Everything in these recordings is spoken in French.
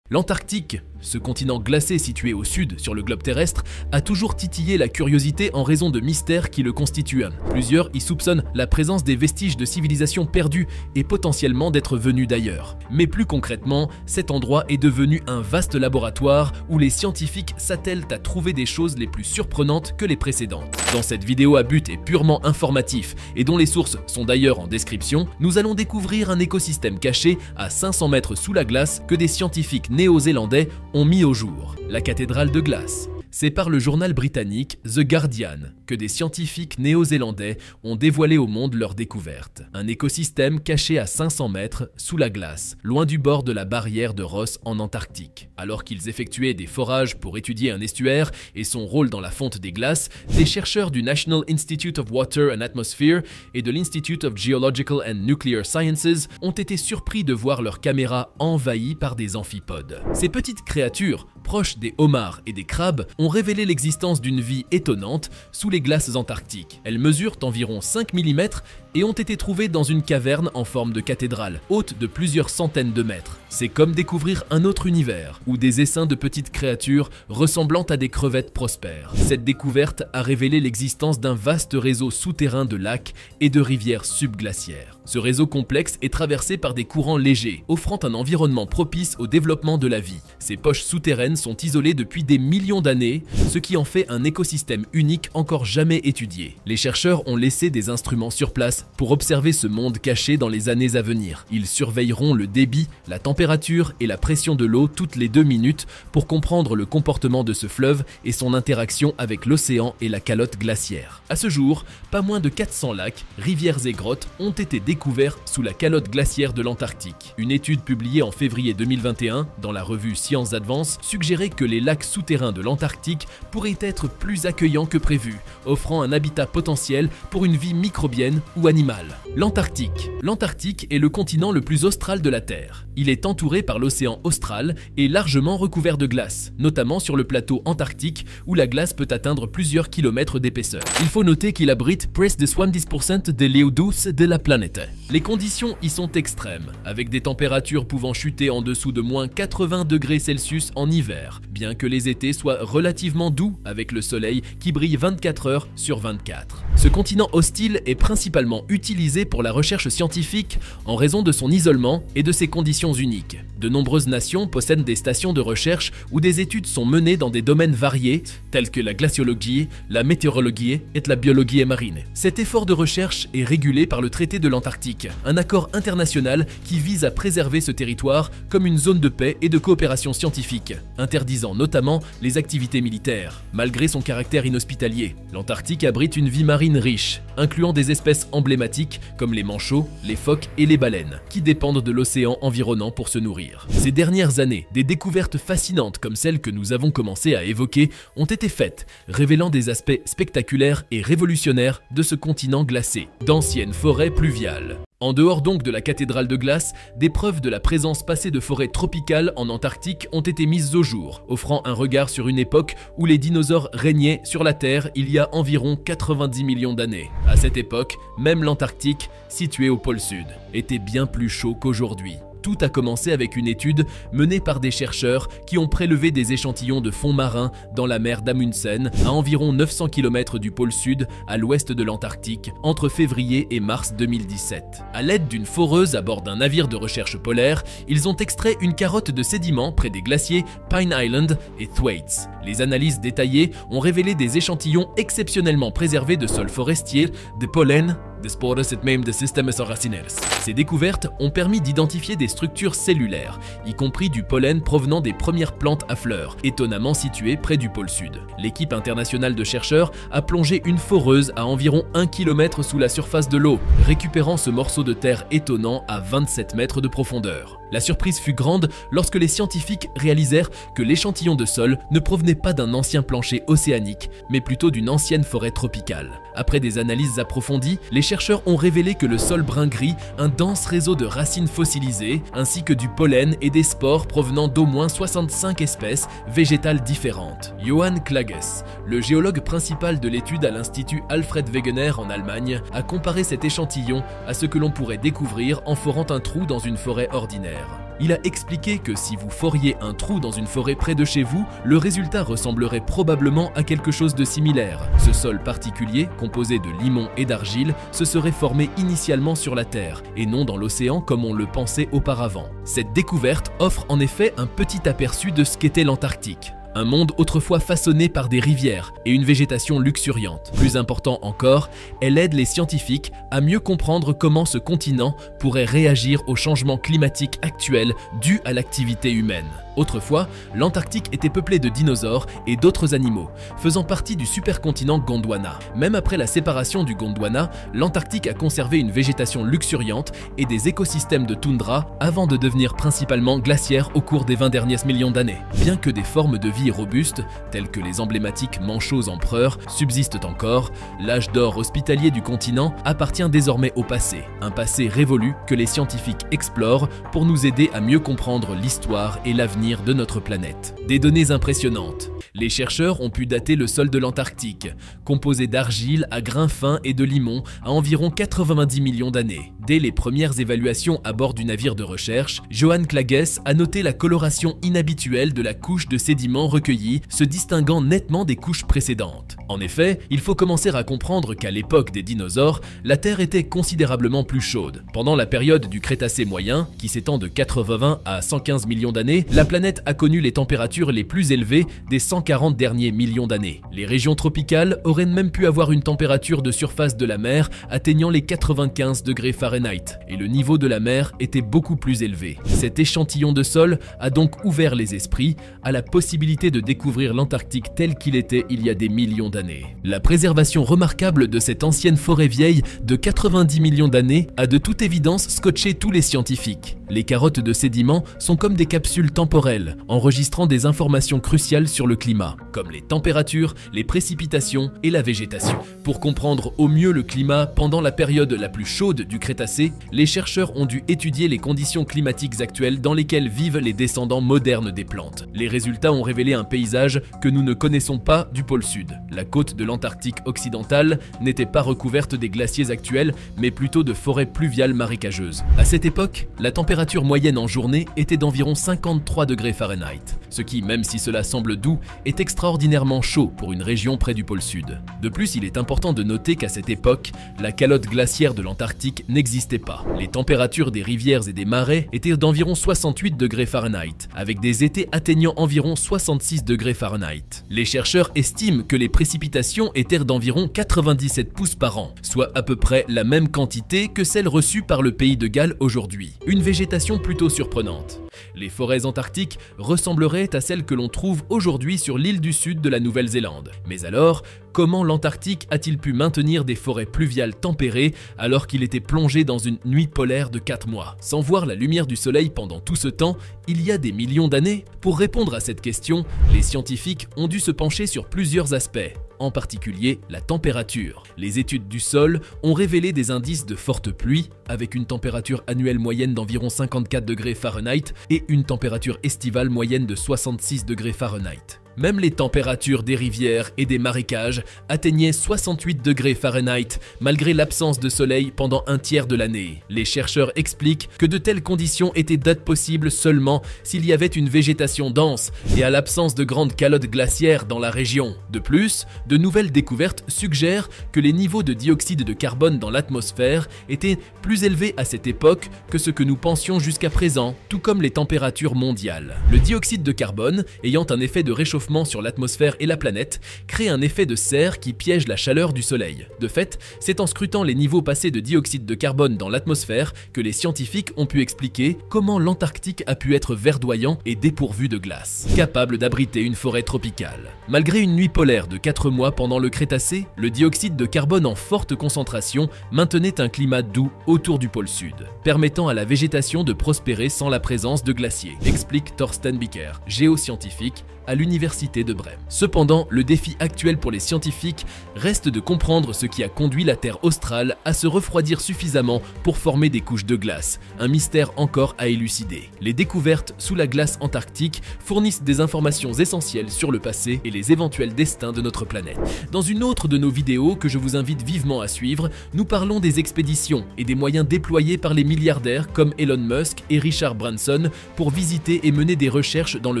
L'Antarctique, ce continent glacé situé au sud sur le globe terrestre, a toujours titillé la curiosité en raison de mystères qui le constituent. Plusieurs y soupçonnent la présence des vestiges de civilisations perdues et potentiellement d'être venus d'ailleurs. Mais plus concrètement, cet endroit est devenu un vaste laboratoire où les scientifiques s'attellent à trouver des choses les plus surprenantes que les précédentes. Dans cette vidéo à but et purement informatif et dont les sources sont d'ailleurs en description, nous allons découvrir un écosystème caché à 500 mètres sous la glace que des scientifiques néo-zélandais ont mis au jour, la cathédrale de glace. C'est par le journal britannique The Guardian que des scientifiques néo-zélandais ont dévoilé au monde leur découverte. Un écosystème caché à 500 mètres sous la glace, loin du bord de la barrière de Ross en Antarctique. Alors qu'ils effectuaient des forages pour étudier un estuaire et son rôle dans la fonte des glaces, des chercheurs du National Institute of Water and Atmosphere et de l'Institute of Geological and Nuclear Sciences ont été surpris de voir leurs caméras envahies par des amphipodes. Ces petites créatures, proches des homards et des crabes, ont révélé l'existence d'une vie étonnante sous les glaces antarctiques. Elles mesurent environ 5 mm et ont été trouvées dans une caverne en forme de cathédrale, haute de plusieurs centaines de mètres. C'est comme découvrir un autre univers, où des essaims de petites créatures ressemblant à des crevettes prospèrent. Cette découverte a révélé l'existence d'un vaste réseau souterrain de lacs et de rivières subglaciaires. Ce réseau complexe est traversé par des courants légers, offrant un environnement propice au développement de la vie. Ces poches souterraines sont isolées depuis des millions d'années, ce qui en fait un écosystème unique encore jamais étudié. Les chercheurs ont laissé des instruments sur place pour observer ce monde caché dans les années à venir. Ils surveilleront le débit, la température et la pression de l'eau toutes les 2 minutes pour comprendre le comportement de ce fleuve et son interaction avec l'océan et la calotte glaciaire. À ce jour, pas moins de 400 lacs, rivières et grottes ont été découverts sous la calotte glaciaire de l'Antarctique. Une étude publiée en février 2021 dans la revue Science Advance suggérait que les lacs souterrains de l'Antarctique pourraient être plus accueillants que prévu, offrant un habitat potentiel pour une vie microbienne ou animale. L'Antarctique. L'Antarctique est le continent le plus austral de la Terre. Il est entouré par l'océan austral et largement recouvert de glace, notamment sur le plateau antarctique où la glace peut atteindre plusieurs kilomètres d'épaisseur. Il faut noter qu'il abrite près de 70% de l'eau douce de la planète. Les conditions y sont extrêmes, avec des températures pouvant chuter en dessous de moins 80 degrés Celsius en hiver, bien que les étés soient relativement doux avec le soleil qui brille 24 heures sur 24. Ce continent hostile est principalement utilisé pour la recherche scientifique en raison de son isolement et de ses conditions uniques. De nombreuses nations possèdent des stations de recherche où des études sont menées dans des domaines variés tels que la glaciologie, la météorologie et la biologie marine. Cet effort de recherche est régulé par le traité de l'Antarctique, un accord international qui vise à préserver ce territoire comme une zone de paix et de coopération scientifique, interdisant notamment les activités militaires. Malgré son caractère inhospitalier, l'Antarctique abrite une vie marine riche, incluant des espèces emblématiques comme les manchots, les phoques et les baleines, qui dépendent de l'océan environnant pour se nourrir. Ces dernières années, des découvertes fascinantes comme celles que nous avons commencé à évoquer ont été faites, révélant des aspects spectaculaires et révolutionnaires de ce continent glacé. D'anciennes forêts pluviales. En dehors donc de la cathédrale de glace, des preuves de la présence passée de forêts tropicales en Antarctique ont été mises au jour, offrant un regard sur une époque où les dinosaures régnaient sur la Terre il y a environ 90 millions d'années. À cette époque, même l'Antarctique, située au pôle sud, était bien plus chaud qu'aujourd'hui. Tout a commencé avec une étude menée par des chercheurs qui ont prélevé des échantillons de fonds marins dans la mer d'Amundsen, à environ 900 km du pôle sud, à l'ouest de l'Antarctique, entre février et mars 2017. À l'aide d'une foreuse à bord d'un navire de recherche polaire, ils ont extrait une carotte de sédiments près des glaciers Pine Island et Thwaites. Les analyses détaillées ont révélé des échantillons exceptionnellement préservés de sols forestiers, de pollen, de spores et même de systèmes racinaires. Ces découvertes ont permis d'identifier des structures cellulaires, y compris du pollen provenant des premières plantes à fleurs, étonnamment situées près du pôle sud. L'équipe internationale de chercheurs a plongé une foreuse à environ 1 km sous la surface de l'eau, récupérant ce morceau de terre étonnant à 27 mètres de profondeur. La surprise fut grande lorsque les scientifiques réalisèrent que l'échantillon de sol ne provenait pas d'un ancien plancher océanique, mais plutôt d'une ancienne forêt tropicale. Après des analyses approfondies, les chercheurs ont révélé que le sol brun-gris, un dense réseau de racines fossilisées, ainsi que du pollen et des spores provenant d'au moins 65 espèces végétales différentes. Johann Klages, le géologue principal de l'étude à l'Institut Alfred Wegener en Allemagne, a comparé cet échantillon à ce que l'on pourrait découvrir en forant un trou dans une forêt ordinaire. Il a expliqué que si vous foriez un trou dans une forêt près de chez vous, le résultat ressemblerait probablement à quelque chose de similaire. Ce sol particulier, composé de limon et d'argile, se serait formé initialement sur la Terre, et non dans l'océan comme on le pensait auparavant. Cette découverte offre en effet un petit aperçu de ce qu'était l'Antarctique. Un monde autrefois façonné par des rivières et une végétation luxuriante. Plus important encore, elle aide les scientifiques à mieux comprendre comment ce continent pourrait réagir aux changements climatiques actuels dus à l'activité humaine. Autrefois, l'Antarctique était peuplée de dinosaures et d'autres animaux, faisant partie du supercontinent Gondwana. Même après la séparation du Gondwana, l'Antarctique a conservé une végétation luxuriante et des écosystèmes de toundra avant de devenir principalement glaciaire au cours des 20 derniers millions d'années. Bien que des formes de vie robustes, telles que les emblématiques manchots empereurs, subsistent encore, l'âge d'or hospitalier du continent appartient désormais au passé. Un passé révolu que les scientifiques explorent pour nous aider à mieux comprendre l'histoire et l'avenir de notre planète. Des données impressionnantes. Les chercheurs ont pu dater le sol de l'Antarctique, composé d'argile à grains fins et de limon, à environ 90 millions d'années. Dès les premières évaluations à bord du navire de recherche, Johann Klages a noté la coloration inhabituelle de la couche de sédiments recueillis, se distinguant nettement des couches précédentes. En effet, il faut commencer à comprendre qu'à l'époque des dinosaures, la Terre était considérablement plus chaude. Pendant la période du Crétacé moyen, qui s'étend de 80 à 115 millions d'années, la planète a connu les températures les plus élevées des 140 derniers millions d'années. Les régions tropicales auraient même pu avoir une température de surface de la mer atteignant les 95 degrés Fahrenheit, et le niveau de la mer était beaucoup plus élevé. Cet échantillon de sol a donc ouvert les esprits à la possibilité de découvrir l'Antarctique tel qu'il était il y a des millions d'années. La préservation remarquable de cette ancienne forêt vieille de 90 millions d'années a de toute évidence scotché tous les scientifiques. Les carottes de sédiments sont comme des capsules temporelles, enregistrant des informations cruciales sur le climat, comme les températures, les précipitations et la végétation. Pour comprendre au mieux le climat pendant la période la plus chaude du Crétacé, les chercheurs ont dû étudier les conditions climatiques actuelles dans lesquelles vivent les descendants modernes des plantes. Les résultats ont révélé un paysage que nous ne connaissons pas du pôle sud. La côte de l'Antarctique occidentale n'était pas recouverte des glaciers actuels, mais plutôt de forêts pluviales marécageuses. À cette époque, la température moyenne en journée était d'environ 53 degrés Fahrenheit, ce qui, même si cela semble doux, est extraordinairement chaud pour une région près du pôle sud. De plus, il est important de noter qu'à cette époque, la calotte glaciaire de l'Antarctique n'existait pas. Les températures des rivières et des marais étaient d'environ 68 degrés Fahrenheit, avec des étés atteignant environ 66 degrés Fahrenheit. Les chercheurs estiment que les précipitations étaient d'environ 97 pouces par an, soit à peu près la même quantité que celle reçue par le pays de Galles aujourd'hui. Une végétation plutôt surprenante. Les forêts antarctiques ressembleraient à celles que l'on trouve aujourd'hui sur l'île du sud de la Nouvelle-Zélande. Mais alors, comment l'Antarctique a-t-il pu maintenir des forêts pluviales tempérées alors qu'il était plongé dans une nuit polaire de 4 mois? Sans voir la lumière du soleil pendant tout ce temps, il y a des millions d'années? Pour répondre à cette question, les scientifiques ont dû se pencher sur plusieurs aspects, en particulier la température. Les études du sol ont révélé des indices de fortes pluies, avec une température annuelle moyenne d'environ 54 degrés Fahrenheit et une température estivale moyenne de 66 degrés Fahrenheit. Même les températures des rivières et des marécages atteignaient 68 degrés Fahrenheit malgré l'absence de soleil pendant un tiers de l'année. Les chercheurs expliquent que de telles conditions étaient possibles seulement s'il y avait une végétation dense et à l'absence de grandes calottes glaciaires dans la région. De plus, de nouvelles découvertes suggèrent que les niveaux de dioxyde de carbone dans l'atmosphère étaient plus élevés à cette époque que ce que nous pensions jusqu'à présent, tout comme les températures mondiales. Le dioxyde de carbone, ayant un effet de réchauffement sur l'atmosphère et la planète, crée un effet de serre qui piège la chaleur du soleil. De fait, c'est en scrutant les niveaux passés de dioxyde de carbone dans l'atmosphère que les scientifiques ont pu expliquer comment l'Antarctique a pu être verdoyant et dépourvu de glace, capable d'abriter une forêt tropicale. Malgré une nuit polaire de 4 mois pendant le Crétacé, le dioxyde de carbone en forte concentration maintenait un climat doux autour du pôle sud, permettant à la végétation de prospérer sans la présence de glaciers, explique Thorsten Bicker, géoscientifique à l'université de Brême. Cependant, le défi actuel pour les scientifiques reste de comprendre ce qui a conduit la Terre australe à se refroidir suffisamment pour former des couches de glace, un mystère encore à élucider. Les découvertes sous la glace antarctique fournissent des informations essentielles sur le passé et les éventuels destins de notre planète. Dans une autre de nos vidéos que je vous invite vivement à suivre, nous parlons des expéditions et des moyens déployés par les milliardaires comme Elon Musk et Richard Branson pour visiter et mener des recherches dans le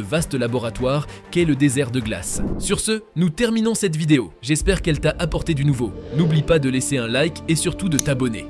vaste laboratoire qu'est le désert de glace. Sur ce, nous terminons cette vidéo. J'espère qu'elle t'a apporté du nouveau. N'oublie pas de laisser un like et surtout de t'abonner.